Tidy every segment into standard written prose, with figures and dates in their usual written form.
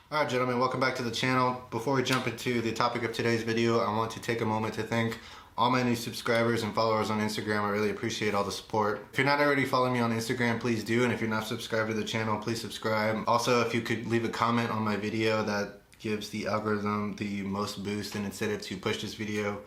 Alright gentlemen, welcome back to the channel. Before we jump into the topic of today's video, I want to take a moment to thank all my new subscribers and followers on Instagram. I really appreciate all the support. If you're not already following me on Instagram, please do, and if you're not subscribed to the channel, please subscribe. Also, if you could leave a comment on my video, that gives the algorithm the most boost and incentive to push this video.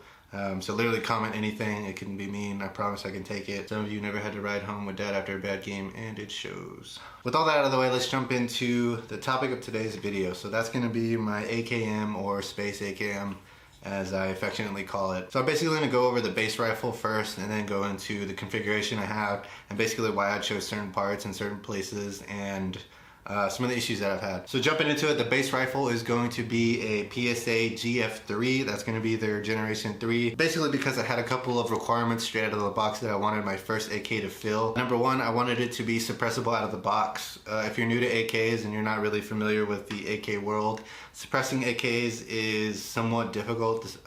So literally comment anything. It can be mean. I promise I can take it. Some of you never had to ride home with dad after a bad game, and it shows. With all that out of the way, let's jump into the topic of today's video. So that's going to be my AKM, or Space AKM as I affectionately call it. So I'm basically going to go over the base rifle first and then go into the configuration I have and basically why I chose certain parts in certain places and some of the issues that I've had. So jumping into it, the base rifle is going to be a PSA GF3. That's going to be their generation 3. Basically because I had a couple of requirements straight out of the box that I wanted my first AK to fill. Number one, I wanted it to be suppressible out of the box. If you're new to AKs and you're not really familiar with the AK world, suppressing AKs is somewhat difficult,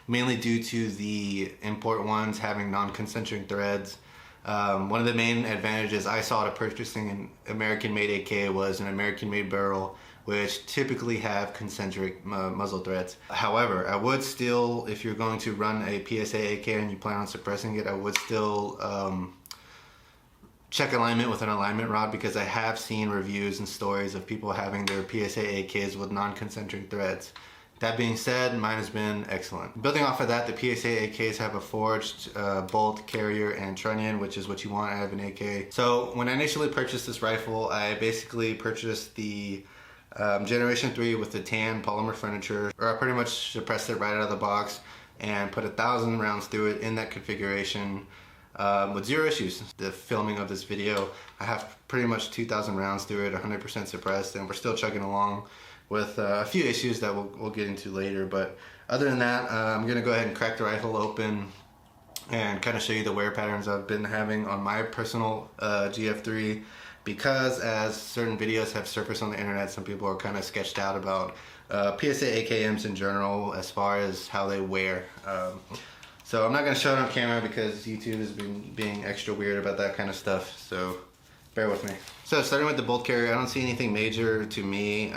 mainly due to the import ones having non-concentric threads. One of the main advantages I saw to purchasing an American-made AK was an American-made barrel, which typically have concentric muzzle threads. However, I would still, if you're going to run a PSA AK and you plan on suppressing it, I would still check alignment with an alignment rod, because I have seen reviews and stories of people having their PSA AKs with non-concentric threads. That being said, mine has been excellent. Building off of that, the PSA AKs have a forged bolt, carrier, and trunnion, which is what you want out of an AK. So when I initially purchased this rifle, I basically purchased the Generation 3 with the tan polymer furniture, or I pretty much suppressed it right out of the box and put 1,000 rounds through it in that configuration with zero issues. The filming of this video, I have pretty much 2,000 rounds through it, 100% suppressed, and we're still chugging along with a few issues that we'll get into later. But other than that, I'm gonna go ahead and crack the rifle open and kind of show you the wear patterns I've been having on my personal GF3, because as certain videos have surfaced on the internet, some people are kind of sketched out about PSA AKMs in general as far as how they wear. So I'm not gonna show it on camera because YouTube has been being extra weird about that kind of stuff, so bear with me. So starting with the bolt carrier, I don't see anything major to me.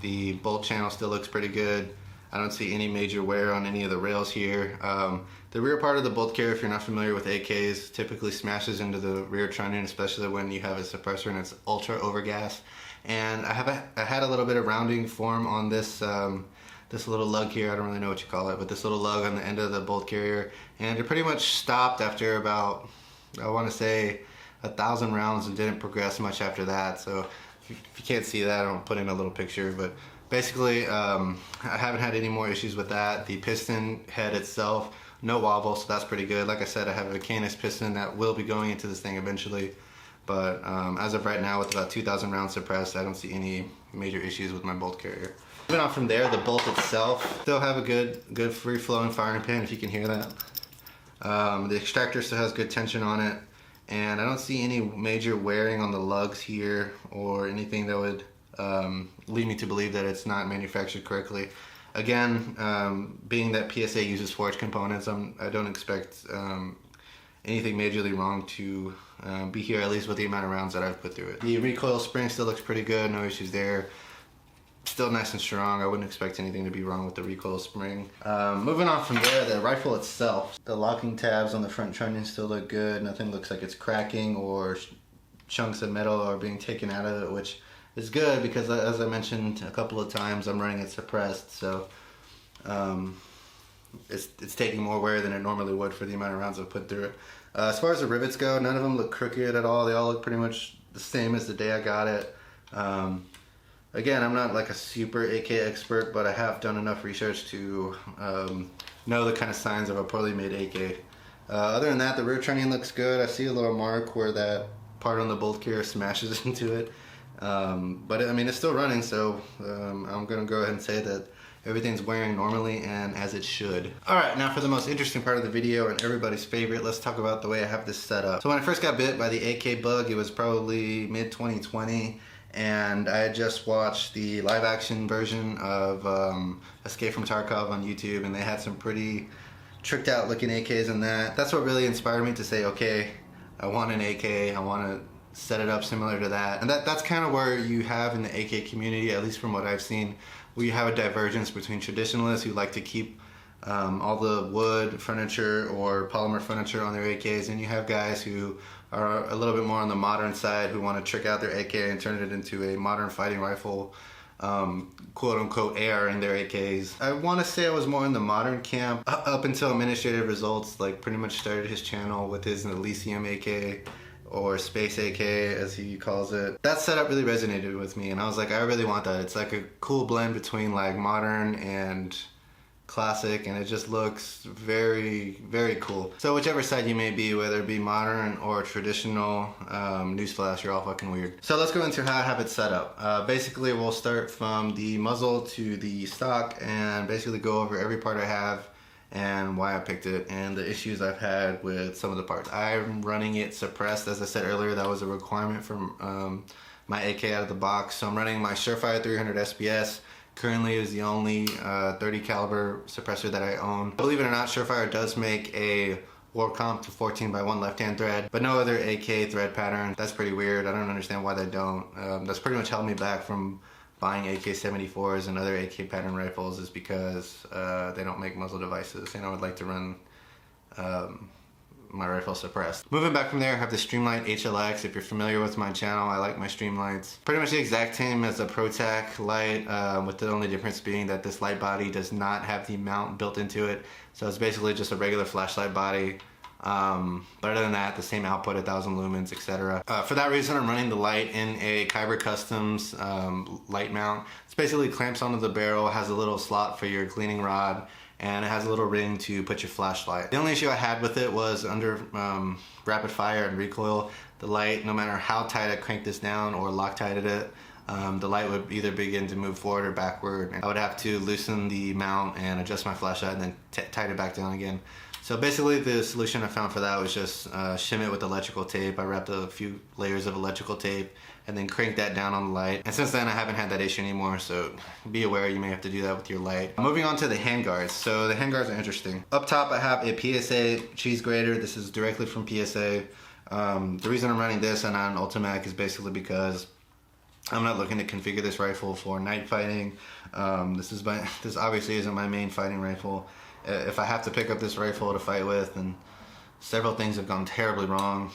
The bolt channel still looks pretty good. I don't see any major wear on any of the rails here. The rear part of the bolt carrier, if you're not familiar with AKs, typically smashes into the rear trunnion, especially when you have a suppressor and it's ultra overgas. And I had a little bit of rounding form on this this little lug here. I don't really know what you call it, but this little lug on the end of the bolt carrier, and it pretty much stopped after about, I want to say, 1,000 rounds, and didn't progress much after that. So if you can't see that, I'll put in a little picture, but basically I haven't had any more issues with that. The piston head itself, no wobble, so that's pretty good. Like I said, I have a Canis piston that will be going into this thing eventually, but as of right now, with about 2,000 rounds suppressed, I don't see any major issues with my bolt carrier. Moving on from there, the bolt itself still have a good free flowing firing pin, if you can hear that. The extractor still has good tension on it, and I don't see any major wearing on the lugs here or anything that would lead me to believe that it's not manufactured correctly. Again, being that PSA uses forged components, I don't expect anything majorly wrong to be here, at least with the amount of rounds that I've put through it. The recoil spring still looks pretty good, no issues there. Still nice and strong. I wouldn't expect anything to be wrong with the recoil spring. Moving on from there, the rifle itself. The locking tabs on the front trunnion still look good. Nothing looks like it's cracking or chunks of metal are being taken out of it, which is good because, as I mentioned a couple of times, I'm running it suppressed, so it's taking more wear than it normally would for the amount of rounds I've put through it. As far as the rivets go, none of them look crooked at all. They all look pretty much the same as the day I got it. Again, I'm not like a super AK expert, but I have done enough research to know the kind of signs of a poorly made AK. Other than that, the rear trunnion looks good. I see a little mark where that part on the bolt carrier smashes into it. But I mean, it's still running, so I'm gonna go ahead and say that everything's wearing normally and as it should. Alright, now for the most interesting part of the video and everybody's favorite, let's talk about the way I have this set up. So when I first got bit by the AK bug, it was probably mid-2020. And I had just watched the live action version of Escape from Tarkov on YouTube, and they had some pretty tricked out looking AKs in that. That's what really inspired me to say, okay, I want an AK, I want to set it up similar to that. And that's kind of where you have in the AK community, at least from what I've seen, where you have a divergence between traditionalists who like to keep all the wood furniture or polymer furniture on their AKs, and you have guys who are a little bit more on the modern side who want to trick out their AK and turn it into a modern fighting rifle, quote unquote AR in their AKs. I want to say I was more in the modern camp up until Administrative Results like pretty much started his channel with his Elysium AK, or Space AK as he calls it. That setup really resonated with me, and I was like, I really want that. It's like a cool blend between like modern and classic, and it just looks very, very cool. So whichever side you may be, whether it be modern or traditional, newsflash, you're all fucking weird. So let's go into how I have it set up. Basically, we'll start from the muzzle to the stock and basically go over every part I have and why I picked it and the issues I've had with some of the parts. I'm running it suppressed. As I said earlier, that was a requirement from my AK out of the box. So I'm running my Surefire 300 SPS. Currently is the only 30 caliber suppressor that I own. Believe it or not, Surefire does make a war comp to 14x1 left-hand thread, but no other AK thread pattern. That's pretty weird. I don't understand why they don't. That's pretty much held me back from buying AK-74s and other AK pattern rifles, is because they don't make muzzle devices, and I would like to run my rifle suppressed. Moving back from there, I have the Streamlight HLX. If you're familiar with my channel, I like my Streamlights. Pretty much the exact same as the ProTac light, with the only difference being that this light body does not have the mount built into it. So it's basically just a regular flashlight body. But other than that, the same output, 1,000 lumens, etc. For that reason, I'm running the light in a Kyber Customs light mount. It's basically clamps onto the barrel, has a little slot for your cleaning rod, and it has a little ring to put your flashlight. The only issue I had with it was under rapid fire and recoil, the light, no matter how tight I cranked this down or Loctited it, the light would either begin to move forward or backward. And I would have to loosen the mount and adjust my flashlight and then tighten it back down again. So basically the solution I found for that was just shim it with electrical tape. I wrapped a few layers of electrical tape and then crank that down on the light. And since then I haven't had that issue anymore, so be aware you may have to do that with your light. Moving on to the handguards. So the handguards are interesting. Up top I have a PSA cheese grater. This is directly from PSA. The reason I'm running this and not an Ultimac is basically because I'm not looking to configure this rifle for night fighting. This obviously isn't my main fighting rifle. If I have to pick up this rifle to fight with, and several things have gone terribly wrong.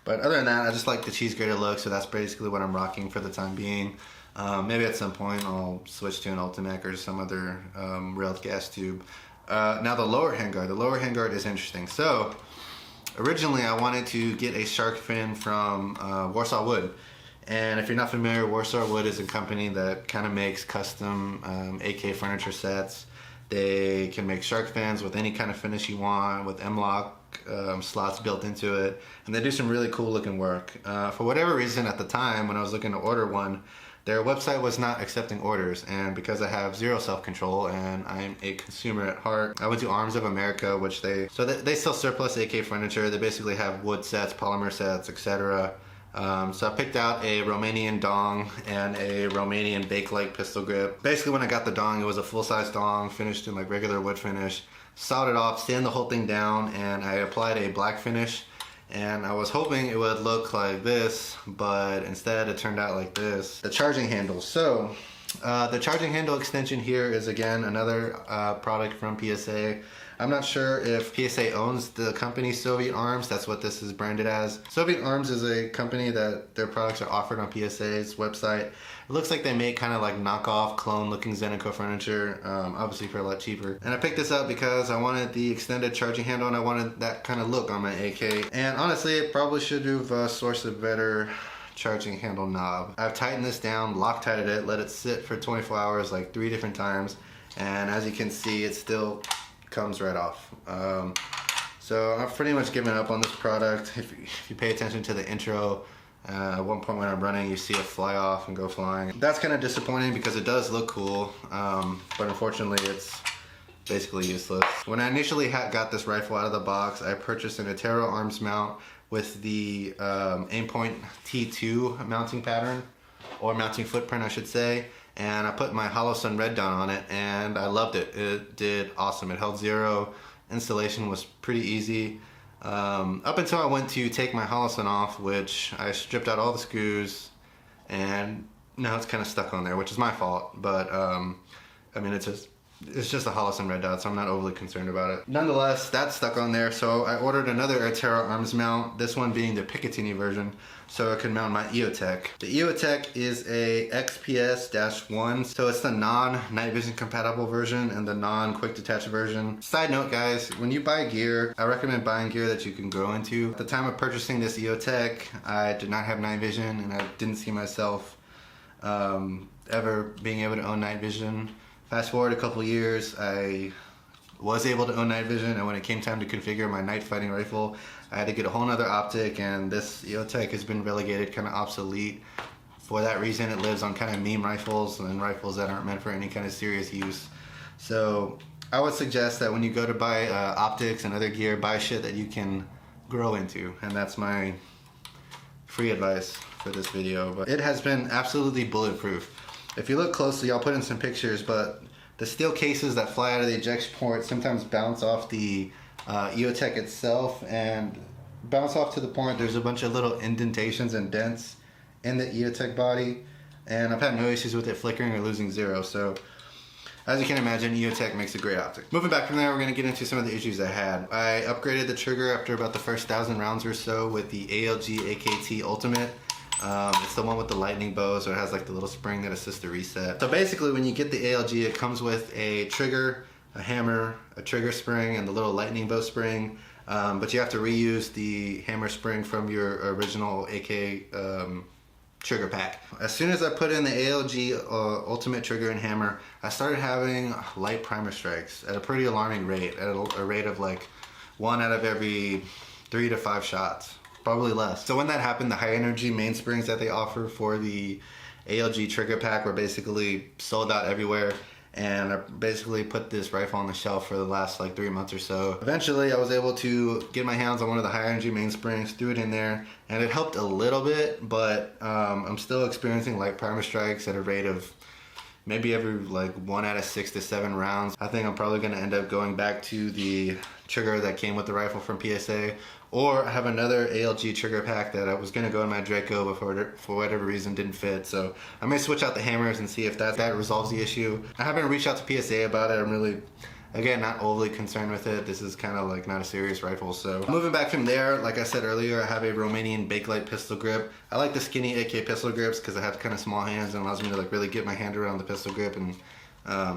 But other than that, I just like the cheese grater look, so that's basically what I'm rocking for the time being. Maybe at some point I'll switch to an Ultimac or some other railed gas tube. Now the lower handguard. The lower handguard is interesting. So originally I wanted to get a shark fin from Warsaw Wood. And if you're not familiar, Warsaw Wood is a company that kind of makes custom AK furniture sets. They can make shark fins with any kind of finish you want, with M-LOK slots built into it, and they do some really cool looking work. For whatever reason at the time when I was looking to order one, their website was not accepting orders, and because I have zero self-control and I'm a consumer at heart, I went to Arms of America, which they sell surplus AK furniture. They basically have wood sets, polymer sets, etc. So I picked out a Romanian dong and a Romanian Bakelite pistol grip. Basically when I got the dong, it was a full-size dong finished in like regular wood finish. Sawed it off, sanded the whole thing down, and I applied a black finish. And I was hoping it would look like this, but instead it turned out like this. The charging handle. So the charging handle extension here is again another product from PSA. I'm not sure if PSA owns the company Soviet Arms. That's what this is branded as. Soviet Arms is a company that their products are offered on PSA's website. It looks like they make kind of like knockoff clone looking Zeneco furniture, obviously for a lot cheaper. And I picked this up because I wanted the extended charging handle and I wanted that kind of look on my AK. And honestly, it probably should have sourced a better charging handle knob. I've tightened this down, Loctited it, let it sit for 24 hours like 3 different times. And as you can see, it still comes right off. So I've pretty much given up on this product. If you pay attention to the intro, at one point when I'm running, you see it fly off and go flying. That's kind of disappointing because it does look cool, but unfortunately it's basically useless. When I initially got this rifle out of the box, I purchased an Atero arms mount with the Aimpoint T2 mounting pattern, or mounting footprint I should say, and I put my Hollow Sun Red Dot on it and I loved it. It did awesome. It held zero. Installation was pretty easy. Up until I went to take my Holosun off, which I stripped out all the screws, and now it's kind of stuck on there, which is my fault. But I mean, it's just a Holosun red dot, so I'm not overly concerned about it. Nonetheless, that's stuck on there, so I ordered another Artera arms mount, this one being the Picatinny version, so I can mount my EOTech. The EOTech is a XPS-1, so it's the non-night vision compatible version and the non-quick detach version. Side note guys, when you buy gear, I recommend buying gear that you can grow into. At the time of purchasing this EOTech, I did not have night vision, and I didn't see myself ever being able to own night vision. Fast forward a couple years, I was able to own night vision, and when it came time to configure my night fighting rifle, I had to get a whole nother optic, and this EOTech has been relegated kind of obsolete. For that reason, it lives on kind of meme rifles and rifles that aren't meant for any kind of serious use. So I would suggest that when you go to buy optics and other gear, buy shit that you can grow into, and that's my free advice for this video. But it has been absolutely bulletproof. If you look closely, I'll put in some pictures, but the steel cases that fly out of the ejection port sometimes bounce off the EOTech itself, and bounce off to the point there's a bunch of little indentations and dents in the EOTech body, and I've had no issues with it flickering or losing zero. So as you can imagine, EOTech makes a great optic. Moving back from there, we're going to get into some of the issues I had. I upgraded the trigger after about the first 1,000 rounds or so with the ALG AKT Ultimate. It's the one with the lightning bow, so it has like the little spring that assists the reset. So basically when you get the ALG, it comes with a trigger, a hammer, a trigger spring, and the little lightning bow spring. But you have to reuse the hammer spring from your original AK trigger pack. As soon as I put in the ALG Ultimate trigger and hammer, I started having light primer strikes at a pretty alarming rate, at a rate of like 1 out of every 3 to 5 shots. Probably less. So when that happened, the high energy mainsprings that they offer for the ALG trigger pack were basically sold out everywhere, and I basically put this rifle on the shelf for the last like 3 months or so. Eventually I was able to get my hands on one of the high energy mainsprings, threw it in there, and it helped a little bit, but I'm still experiencing light primer strikes at a rate of maybe every like 1 out of 6 to 7 rounds. I think I'm probably gonna end up going back to the trigger that came with the rifle from PSA, or I have another ALG trigger pack that I was gonna go in my Draco, but for whatever reason didn't fit. So I may switch out the hammers and see if that resolves the issue. I haven't reached out to PSA about it. I'm really, again, not overly concerned with it. This is kind of like not a serious rifle. So moving back from there, like I said earlier, I have a Romanian Bakelite pistol grip. I like the skinny AK pistol grips because I have kind of small hands and allows me to like really get my hand around the pistol grip and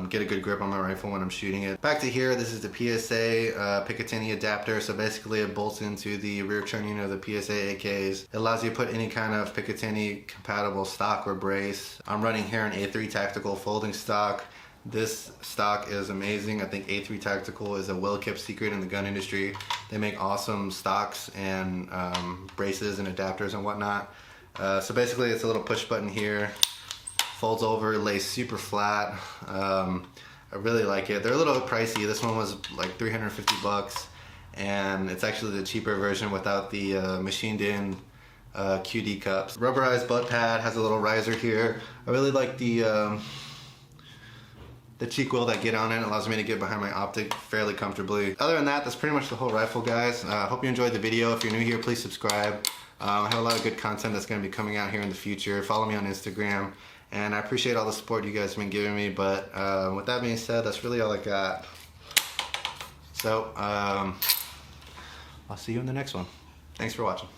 get a good grip on my rifle when I'm shooting it. Back to here, this is the PSA Picatinny adapter. So basically it bolts into the rear trunnion of the PSA AKs. It allows you to put any kind of Picatinny compatible stock or brace. I'm running here an A3 Tactical folding stock. This stock is amazing. I think A3 Tactical is a well-kept secret in the gun industry. They make awesome stocks and braces and adapters and whatnot. So basically it's a little push button here. Folds over, lays super flat. I really like it. They're a little pricey. This one was like 350 bucks, and it's actually the cheaper version without the machined in QD cups. Rubberized butt pad, has a little riser here. I really like the cheek wheel that get on it. It allows me to get behind my optic fairly comfortably. Other than that, that's pretty much the whole rifle, guys. Hope you enjoyed the video. If you're new here, please subscribe. I have a lot of good content that's going to be coming out here in the future. Follow me on Instagram. And I appreciate all the support you guys have been giving me, but with that being said, that's really all I got. So, I'll see you in the next one. Thanks for watching.